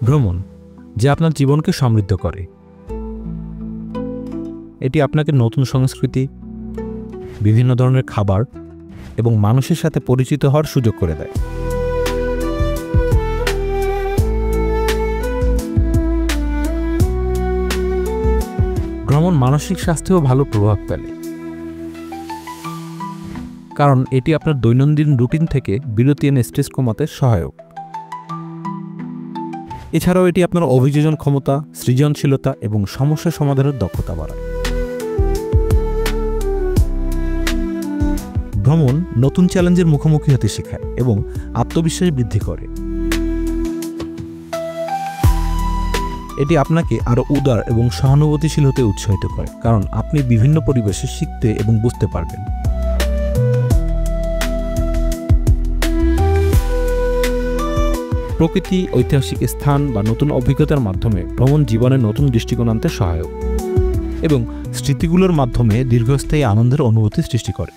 ভ্রমণ যা আপনার জীবনকে সমৃদ্ধ করে। এটি আপনাকে নতুন সংস্কৃতি, বিভিন্ন ধরনের খাবার এবং মানুষের সাথে পরিচিত হওয়ার সুযোগ করে দেয়। ভ্রমণ মানসিক স্বাস্থ্যেও ভালো প্রভাব ফেলে, কারণ এটি আপনার দৈনন্দিন রুটিন থেকে বিরতি এনে স্ট্রেস কমাতে সহায়ক। এছাড়াও এটি আপনার অভিযোজন ক্ষমতা, সৃজনশীলতা এবং সমস্যা সমাধানের দক্ষতা বাড়ায়। ভ্রমণ নতুন চ্যালেঞ্জের মুখোমুখি হতে শেখায় এবং আত্মবিশ্বাস বৃদ্ধি করে। এটি আপনাকে আরও উদার এবং সহানুভূতিশীল হতে উৎসাহিত করে, কারণ আপনি বিভিন্ন পরিবেশে শিখতে এবং বুঝতে পারবেন। প্রকৃতি, ঐতিহাসিক স্থান বা নতুন অভিজ্ঞতার মাধ্যমে ভ্রমণ জীবনে নতুন দৃষ্টিকোণ আনতে সহায়ক এবং স্মৃতিগুলোর মাধ্যমে দীর্ঘস্থায়ী আনন্দের অনুভূতি সৃষ্টি করে।